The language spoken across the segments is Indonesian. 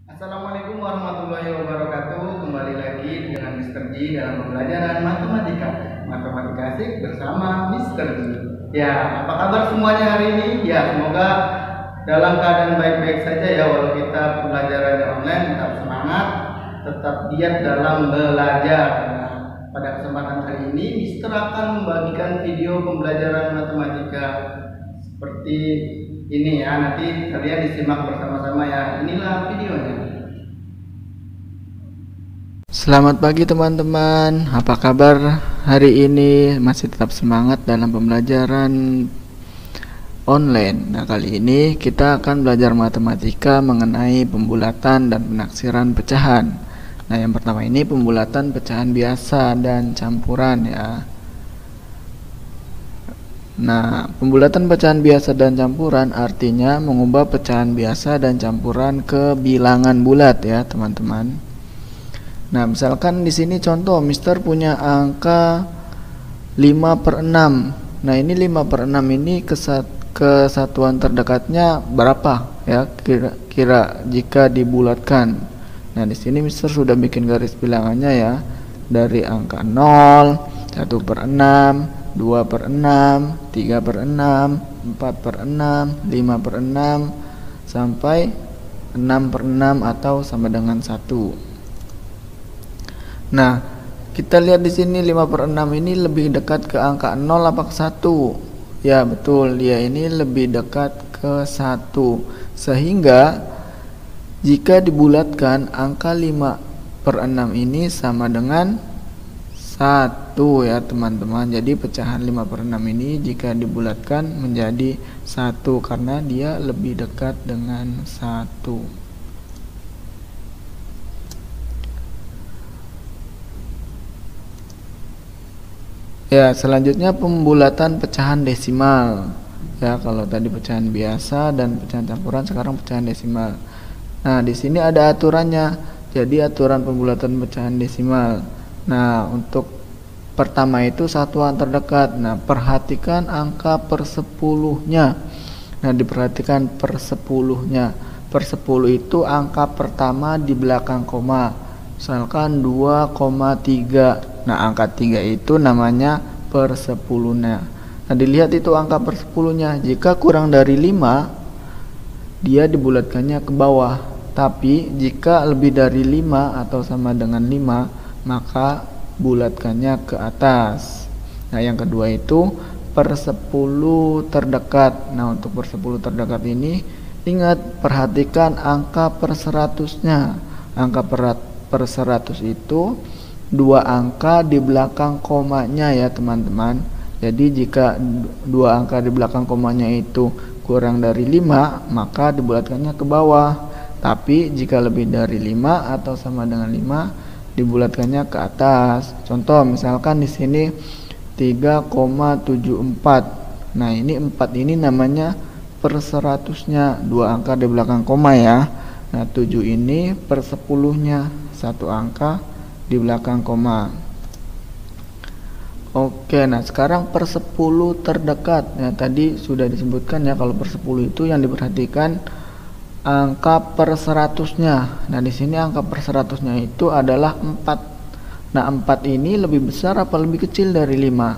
Assalamualaikum warahmatullahi wabarakatuh. Kembali lagi dengan Mr. G dalam pembelajaran matematika. Matematika asik bersama Mr. G. Ya, apa kabar semuanya hari ini? Ya, semoga dalam keadaan baik-baik saja ya. Walau kita pembelajarannya online, tetap semangat, tetap giat dalam belajar. Nah, pada kesempatan hari ini, Mr. akan membagikan video pembelajaran matematika seperti ini ya. Nanti kalian disimak bersama-sama ya. Inilah videonya. Selamat pagi teman-teman, apa kabar hari ini? Masih tetap semangat dalam pembelajaran online. Nah, kali ini kita akan belajar matematika mengenai pembulatan dan penaksiran pecahan. Nah, yang pertama ini pembulatan pecahan biasa dan campuran ya. Nah, pembulatan pecahan biasa dan campuran artinya mengubah pecahan biasa dan campuran ke bilangan bulat ya, teman-teman. Nah, misalkan di sini contoh Mister punya angka 5/6. Nah, ini 5/6 ini kesatuan terdekatnya berapa ya kira-kira jika dibulatkan. Nah, di sini Mister sudah bikin garis bilangannya ya. Dari angka 0, 1/6, 2/6, 3/6, 4/6, 5/6 sampai 6/6 atau sama dengan 1. Nah, kita lihat di sini 5/6 ini lebih dekat ke angka 0 apa ke 1? Ya, betul, dia ini lebih dekat ke 1. Sehingga jika dibulatkan angka 5/6 ini sama dengan 1 ya, teman-teman. Jadi pecahan 5/6 ini jika dibulatkan menjadi 1 karena dia lebih dekat dengan 1. Ya, selanjutnya pembulatan pecahan desimal. Ya, kalau tadi pecahan biasa dan pecahan campuran, sekarang pecahan desimal. Nah, di sini ada aturannya. Jadi aturan pembulatan pecahan desimal. Nah, untuk pertama itu satuan terdekat. Nah, perhatikan angka per 10-nya. Nah, diperhatikan per 10-nya. Per 10 itu angka pertama di belakang koma. Misalkan 2,3. Nah, angka 3 itu namanya per 10-nya. Nah, dilihat itu angka per 10-nya. Jika kurang dari 5, dia dibulatkannya ke bawah. Tapi jika lebih dari 5 atau sama dengan 5, maka bulatkannya ke atas. Nah, yang kedua itu per 10 terdekat. Nah, untuk per 10 terdekat ini ingat, perhatikan angka per 100-nya. Angka per 100 itu 2 angka di belakang komanya ya, teman-teman. Jadi jika 2 angka di belakang komanya itu kurang dari 5, maka dibulatkannya ke bawah. Tapi jika lebih dari 5 atau sama dengan 5, dibulatkannya ke atas. Contoh misalkan di sini 3,74. Nah, ini 4 ini namanya per 100-nya, 2 angka di belakang koma ya. Nah, 7 ini per 10-nya, 1 angka di belakang koma. Oke, nah sekarang per 10 terdekat. Ya, tadi sudah disebutkan ya, kalau per 10 itu yang diperhatikan angka per 100-nya. Nah, di sini angka per 100-nya itu adalah 4. Nah, 4 ini lebih besar apa lebih kecil dari 5?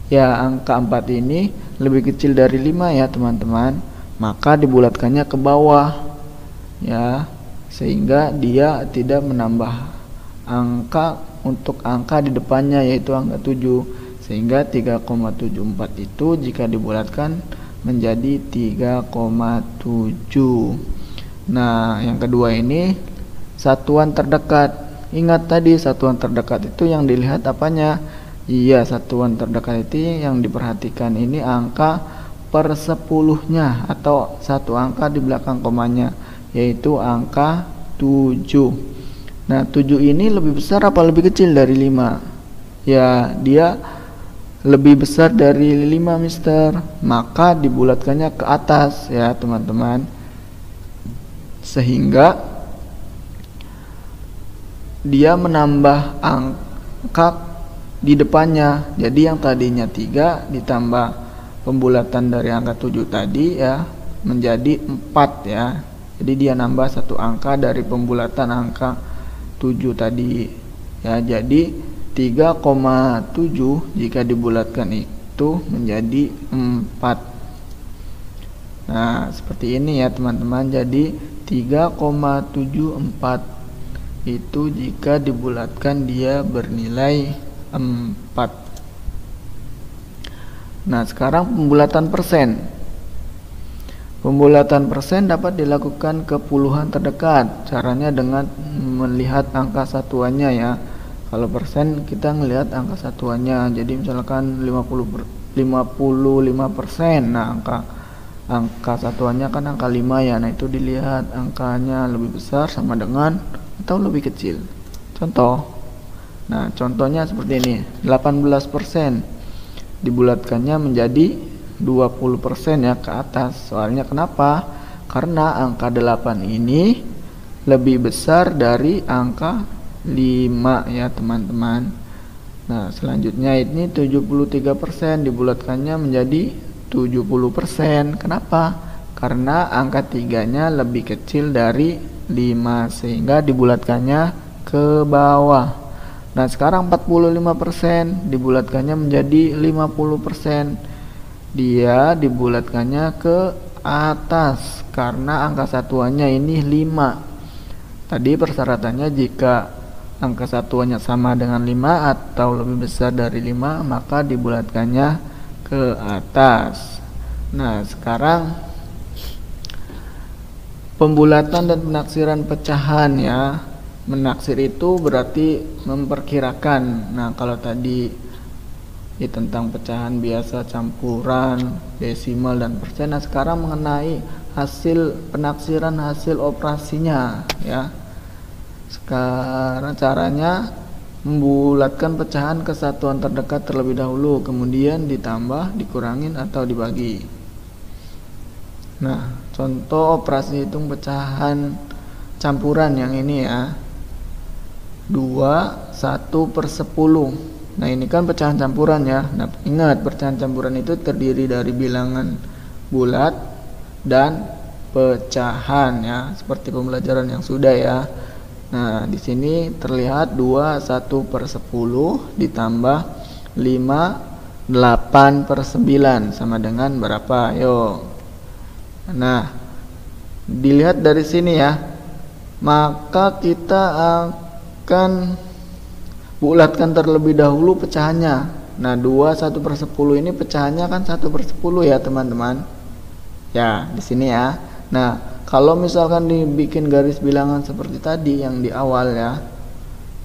Ya, angka 4 ini lebih kecil dari 5 ya, teman-teman. Maka dibulatkannya ke bawah. Ya, sehingga dia tidak menambah angka untuk angka di depannya, yaitu angka 7. Sehingga 3,74 itu jika dibulatkan menjadi 3,7. Nah, yang kedua ini satuan terdekat. Ingat tadi satuan terdekat itu yang dilihat apanya? Iya, satuan terdekat itu yang diperhatikan ini angka per 10-nya atau 1 angka di belakang komanya, yaitu angka 7. Nah, 7 ini lebih besar apa lebih kecil dari 5? Ya, dia lebih besar dari 5, Mister. Maka dibulatkannya ke atas ya, teman-teman. Sehingga dia menambah angka di depannya. Jadi yang tadinya 3 ditambah pembulatan dari angka 7 tadi ya menjadi 4 ya. Jadi dia nambah satu angka dari pembulatan angka 7 tadi. Ya, jadi 3,7 jika dibulatkan itu menjadi 4. Nah, seperti ini ya teman-teman. Jadi 3,74 itu jika dibulatkan dia bernilai 4. Nah, sekarang pembulatan persen. Pembulatan persen dapat dilakukan ke puluhan terdekat. Caranya dengan melihat angka satuannya ya. Kalau persen kita ngelihat angka satuannya. Jadi misalkan 55%. Nah, angka satuannya kan angka 5 ya. Nah, itu dilihat angkanya lebih besar sama dengan atau lebih kecil. Contoh. Nah, contohnya seperti ini. 18% dibulatkannya menjadi 20% ya ke atas. Soalnya kenapa? Karena angka 8 ini lebih besar dari angka 5 ya teman-teman. Nah, selanjutnya ini 73% dibulatkannya menjadi 70%. Kenapa? Karena angka 3-nya lebih kecil dari 5 sehingga dibulatkannya ke bawah. Nah, sekarang 45% dibulatkannya menjadi 50%. Dia dibulatkannya ke atas karena angka satuannya ini 5. Tadi persyaratannya jika angka satuannya sama dengan 5 atau lebih besar dari 5, maka dibulatkannya ke atas. Nah, sekarang pembulatan dan penaksiran pecahan ya. Menaksir itu berarti memperkirakan. Nah, kalau tadi tentang pecahan biasa, campuran, desimal dan persen. Nah, sekarang mengenai hasil penaksiran hasil operasinya ya. Sekarang caranya membulatkan pecahan ke satuan terdekat terlebih dahulu, kemudian ditambah, dikurangin atau dibagi. Nah, contoh operasi hitung pecahan campuran yang ini ya. 2, 1/10. Nah, ini kan pecahan campuran ya. Nah, ingat pecahan campuran itu terdiri dari bilangan bulat dan pecahan ya, seperti pembelajaran yang sudah ya. Nah, di sini terlihat 2 1/10 ditambah 5 8/9 sama dengan berapa? Ayo. Nah, dilihat dari sini ya. Maka kita akan bulatkan terlebih dahulu pecahannya. Nah, 2 1/10 ini pecahannya kan 1/10 ya teman-teman. Ya, di sini ya. Nah, kalau misalkan dibikin garis bilangan seperti tadi yang di awal ya.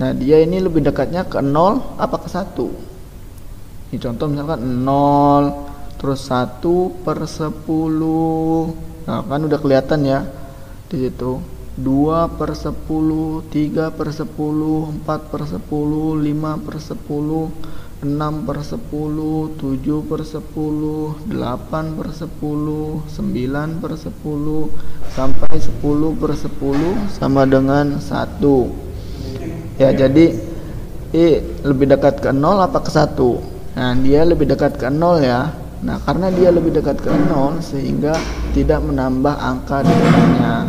Nah, dia ini lebih dekatnya ke 0 apa ke 1? Ini contoh misalkan 0 terus 1/10. Nah, kan udah kelihatan ya di situ. 2/10, 3/10, 4/10, 5/10, 6/10, 7/10, 8/10, 9/10 sampai 10/10 sama dengan 1. Ya, jadi lebih dekat ke 0 apa ke 1? Nah, dia lebih dekat ke 0 ya. Nah, karena dia lebih dekat ke 0 sehingga tidak menambah angka di depannya.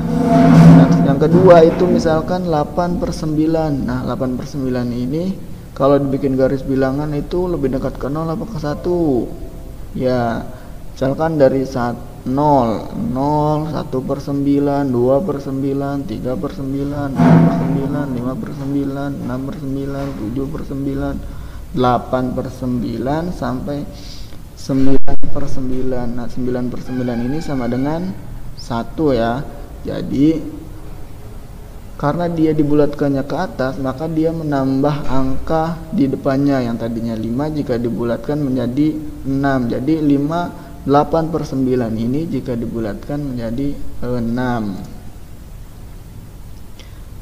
Nah, yang kedua itu misalkan 8/9. Nah, 8/9 ini kalau dibikin garis bilangan itu lebih dekat ke 0 apa ke 1? Ya, misalkan dari 0, 1/9, 2/9, 3/9, 4/9, 5/9, 6/9, 7/9, 8/9 sampai 9/9. Nah, 9/9 ini sama dengan 1 ya. Jadi karena dia dibulatkannya ke atas, maka dia menambah angka di depannya yang tadinya 5 jika dibulatkan menjadi 6. Jadi 8/9 ini jika dibulatkan menjadi 6.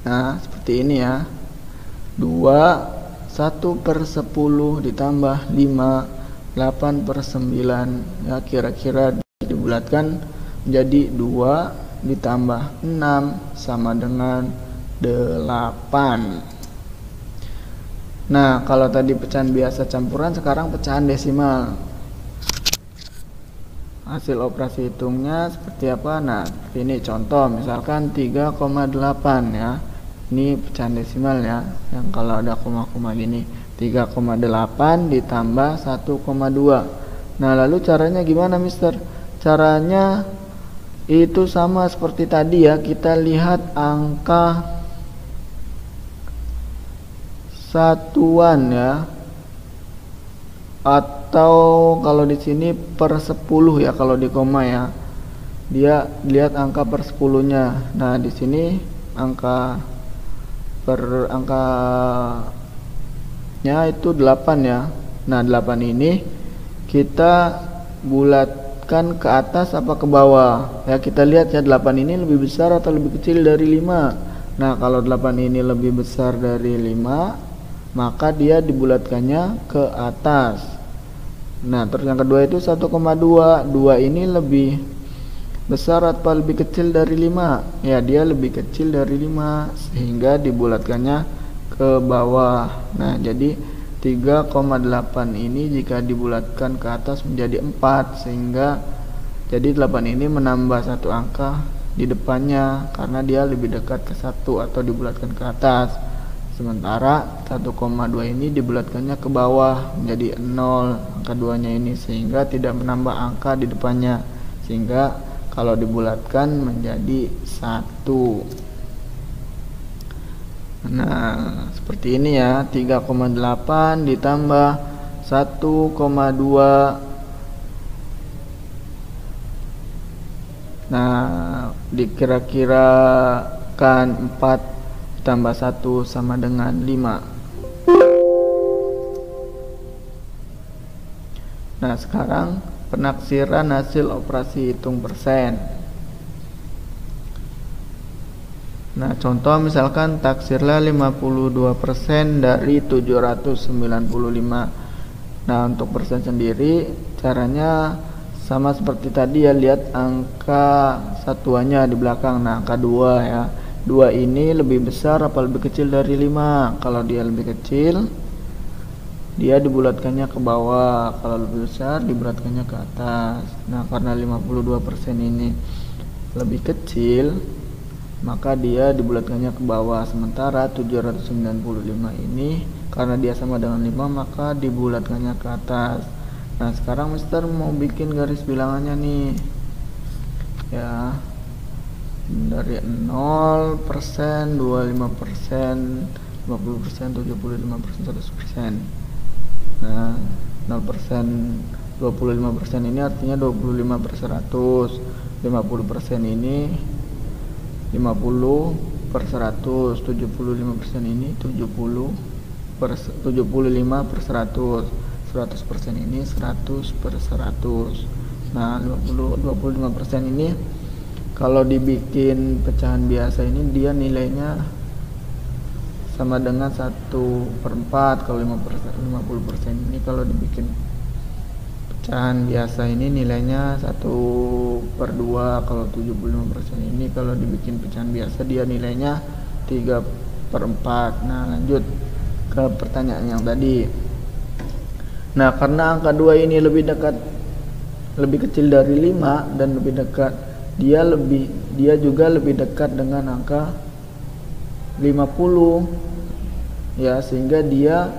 Nah, seperti ini ya. 2 1/10 ditambah 5 8/9 ya, kira-kira dibulatkan menjadi 2 ditambah 6 sama dengan 8. Nah, kalau tadi pecahan biasa campuran, sekarang pecahan desimal. hasil operasi hitungnya seperti apa. Nah, ini contoh misalkan 3,8 ya. Ini pecahan desimal ya, yang kalau ada koma-koma gini. 3,8 ditambah 1,2. Nah, lalu caranya gimana, Mister? Caranya itu sama seperti tadi ya. Kita lihat angka satuan ya. Atau kalau di sini per 10 ya, kalau di koma ya. Dia lihat angka per 10-nya. Nah, di sini angkanya itu 8 ya. Nah, 8 ini kita bulatkan ke atas apa ke bawah ya. Kita lihat ya, 8 ini lebih besar atau lebih kecil dari 5. Nah, kalau 8 ini lebih besar dari 5, maka dia dibulatkannya ke atas. Nah, terus yang kedua itu 1,2. 2 ini lebih besar atau lebih kecil dari 5? Ya, dia lebih kecil dari 5 sehingga dibulatkannya ke bawah. Nah, jadi 3,8 ini jika dibulatkan ke atas menjadi 4, sehingga jadi 8 ini menambah satu angka di depannya karena dia lebih dekat ke 1 atau dibulatkan ke atas. Sementara 1,2 ini dibulatkannya ke bawah menjadi 0 angka 2-nya ini, sehingga tidak menambah angka di depannya, sehingga kalau dibulatkan menjadi 1. Nah, seperti ini ya, 3,8 ditambah 1,2. Nah, dikira-kirakan 4 ditambah 1 sama dengan 5. Nah, sekarang penaksiran hasil operasi hitung persen. Nah, contoh misalkan taksirlah 52% dari 795. Nah, untuk persen sendiri caranya sama seperti tadi ya, lihat angka satuannya di belakang. Nah, angka 2 ya. 2 ini lebih besar apa lebih kecil dari 5? Kalau dia lebih kecil, dia dibulatkannya ke bawah. Kalau lebih besar, dibulatkannya ke atas. Nah, karena 52% ini lebih kecil, maka dia dibulatkannya ke bawah. Sementara 795 ini karena dia sama dengan 5, maka dibulatkannya ke atas. Nah, sekarang Mister mau bikin garis bilangannya nih ya, dari 0%, 25%, 50%, 75%, 100%. Nah, 0%, 25% ini artinya 25 per 100. 50% ini 50 per 100. 75% ini 75 per 100. 100% ini 100 per 100. Nah, 25% ini kalau dibikin pecahan biasa ini dia nilainya sama dengan 1/4. Kalau 50% ini kalau dibikin pecahan biasa ini nilainya 1/2. Kalau 75% ini kalau dibikin pecahan biasa dia nilainya 3/4. Nah, lanjut ke pertanyaan yang tadi. Nah, karena angka 2 ini lebih kecil dari 5 dan lebih dekat, dia juga lebih dekat dengan angka 50 ya, sehingga dia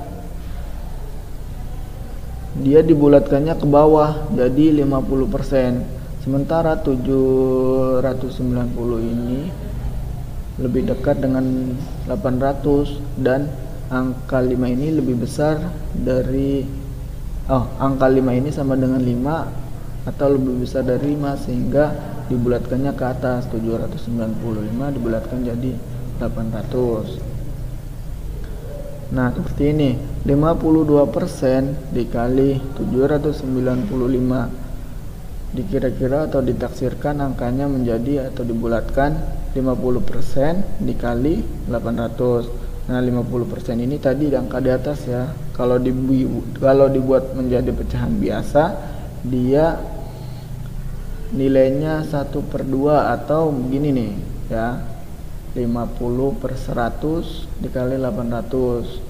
dibulatkannya ke bawah jadi 50%. Sementara 790 ini lebih dekat dengan 800 dan angka 5 ini lebih besar dari angka 5 ini sama dengan 5 atau lebih besar dari 5, sehingga dibulatkannya ke atas. 795 dibulatkan jadi 800. Nah, seperti ini. 52% dikali 795 dikira-kira atau ditaksirkan angkanya menjadi atau dibulatkan 50% dikali 800. Nah, 50% ini tadi angka di atas ya. Kalau dibuat menjadi pecahan biasa, dia nilainya 1/2 atau begini nih ya, 50 per 100 dikali 800.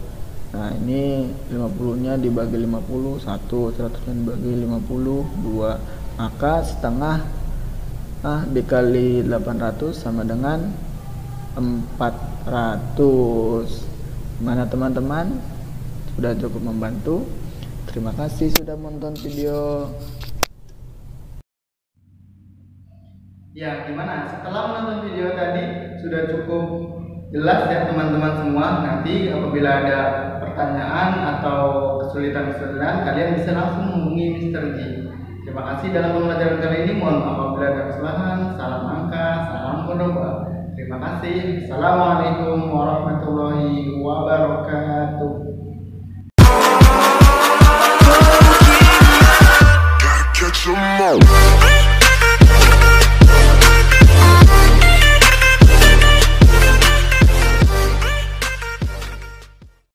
Nah, ini 50 nya dibagi 50 1, 100 nya dibagi 50 2, Maka setengah dikali 800 sama dengan 400. Gimana teman-teman? Sudah cukup membantu? Terima kasih sudah menonton video. Ya, gimana? Setelah menonton video tadi sudah cukup jelas ya teman-teman semua. Nanti apabila ada pertanyaan atau kesulitan-kesulitan, kalian bisa langsung menghubungi Mr. G. Terima kasih dalam pembelajaran kali ini. Mohon maaf apabila ada kesalahan. Salam angka, salam mendoba. Terima kasih. Assalamualaikum warahmatullahi wabarakatuh.